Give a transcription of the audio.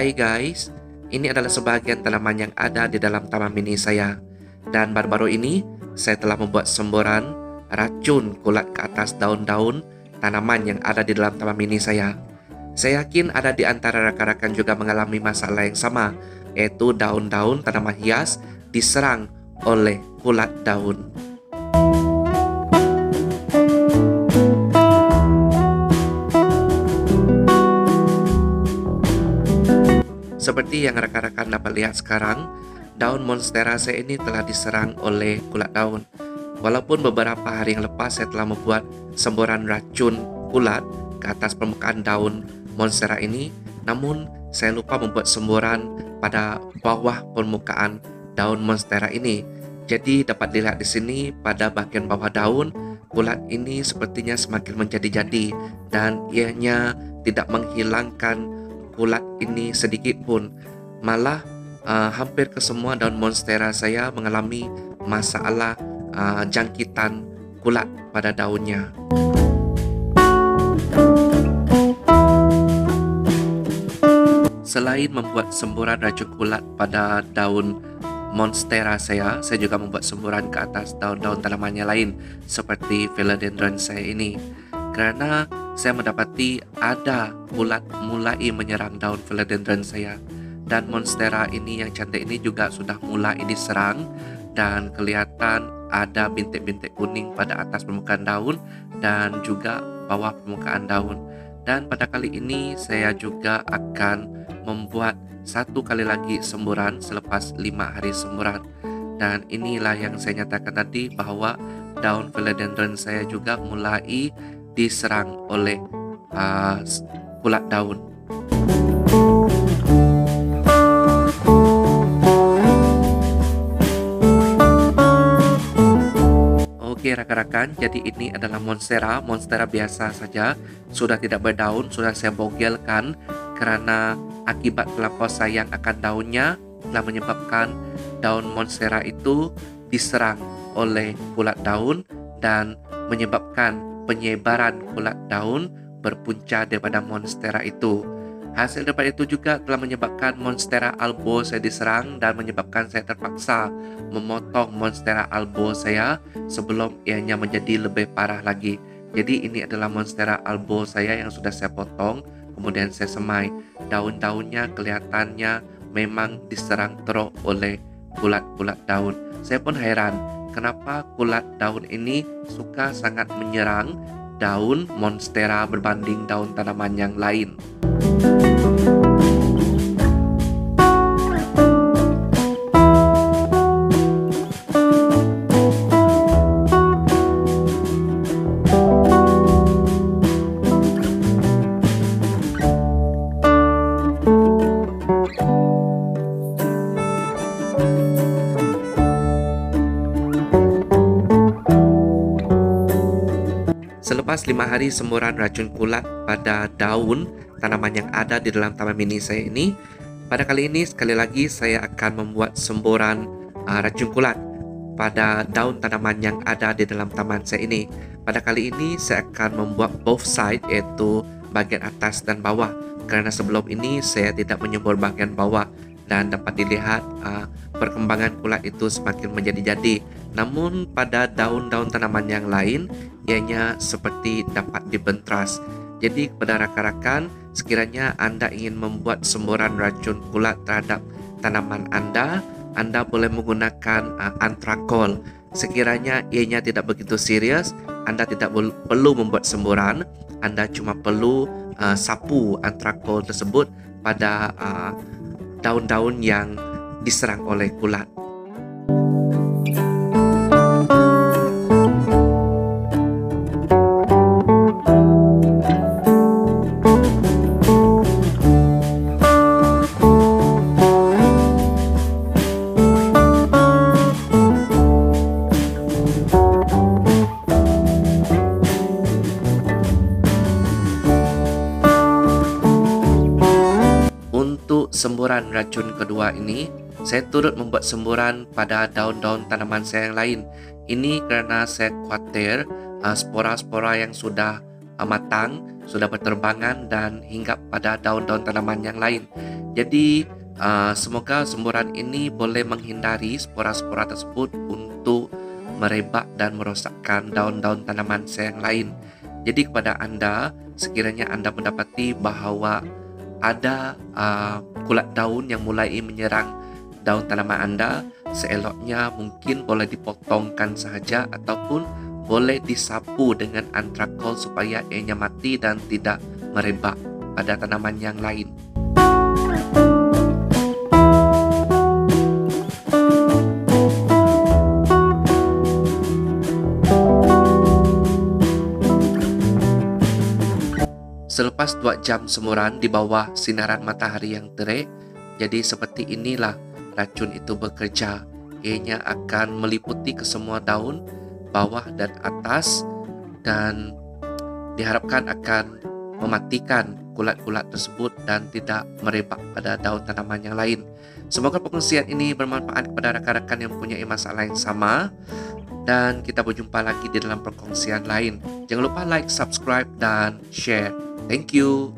Hai guys, ini adalah sebagian tanaman yang ada di dalam taman mini saya. Dan baru-baru ini, saya telah membuat semburan racun kulat ke atas daun-daun tanaman yang ada di dalam taman mini saya. Saya yakin ada di antara rakan-rakan juga mengalami masalah yang sama, yaitu daun-daun tanaman hias diserang oleh kulat daun. Seperti yang rekan-rekan dapat lihat sekarang, daun monstera saya ini telah diserang oleh kulat daun. Walaupun beberapa hari yang lepas saya telah membuat semburan racun kulat ke atas permukaan daun monstera ini, namun saya lupa membuat semburan pada bawah permukaan daun monstera ini. Jadi dapat dilihat di sini pada bagian bawah daun, kulat ini sepertinya semakin menjadi-jadi dan ianya tidak menghilangkan kulat ini sedikit pun. Malah hampir ke semua daun monstera saya mengalami masalah jangkitan kulat pada daunnya. Selain membuat semburan racun kulat pada daun monstera saya juga membuat semburan ke atas daun-daun tanamannya lain seperti philodendron saya ini. Karena saya mendapati ada kulat mulai menyerang daun philodendron saya. Dan monstera ini yang cantik ini juga sudah mulai diserang. Dan kelihatan ada bintik-bintik kuning pada atas permukaan daun dan juga bawah permukaan daun. Dan pada kali ini saya juga akan membuat satu kali lagi semburan selepas 5 hari semburan. Dan inilah yang saya nyatakan tadi bahwa daun philodendron saya juga mulai diserang oleh kulat daun. Oke rekan-rekan, jadi ini adalah monstera biasa saja, sudah tidak berdaun, sudah saya bogelkan karena akibat terlampau sayang akan daunnya telah menyebabkan daun monstera itu diserang oleh kulat daun dan menyebabkan penyebaran kulat daun berpunca daripada monstera itu. Hasil daripada itu juga telah menyebabkan monstera albo saya diserang dan menyebabkan saya terpaksa memotong monstera albo saya sebelum ianya menjadi lebih parah lagi. Jadi ini adalah monstera albo saya yang sudah saya potong, kemudian saya semai. Daun-daunnya kelihatannya memang diserang teruk oleh kulat-kulat daun. Saya pun heran kenapa kulat daun ini suka sangat menyerang daun monstera berbanding daun tanaman yang lain. Selepas 5 hari semburan racun kulat pada daun tanaman yang ada di dalam taman mini saya ini, pada kali ini sekali lagi saya akan membuat semburan racun kulat pada daun tanaman yang ada di dalam taman saya ini. Pada kali ini saya akan membuat both side, yaitu bagian atas dan bawah, karena sebelum ini saya tidak menyembur bagian bawah dan dapat dilihat perkembangan kulat itu semakin menjadi-jadi. Namun pada daun-daun tanaman yang lain ianya seperti dapat dibentras. Jadi kepada rakan-rakan, sekiranya Anda ingin membuat semburan racun kulat terhadap tanaman Anda boleh menggunakan antrakol. Sekiranya ianya tidak begitu serius, Anda tidak perlu membuat semburan. Anda cuma perlu sapu antrakol tersebut pada daun-daun yang diserang oleh kulat. Semburan racun kedua ini, saya turut membuat semburan pada daun-daun tanaman saya yang lain. Ini karena saya khawatir spora-spora yang sudah matang sudah berterbangan dan hinggap pada daun-daun tanaman yang lain. Jadi semoga semburan ini boleh menghindari spora-spora tersebut untuk merebak dan merosakkan daun-daun tanaman saya yang lain. Jadi kepada Anda, sekiranya Anda mendapati bahawa ada kulat daun yang mulai menyerang daun tanaman Anda, seeloknya mungkin boleh dipotongkan sahaja ataupun boleh disapu dengan antrakol supaya ianya mati dan tidak merebak pada tanaman yang lain. Selepas 2 jam semburan di bawah sinaran matahari yang terik, jadi seperti inilah racun itu bekerja. Ianya akan meliputi ke semua daun, bawah dan atas, dan diharapkan akan mematikan kulat-kulat tersebut dan tidak merebak pada daun tanaman yang lain. Semoga pengkongsian ini bermanfaat kepada rakan-rakan yang mempunyai masalah yang sama, dan kita berjumpa lagi di dalam perkongsian lain. Jangan lupa like, subscribe, dan share. Thank you.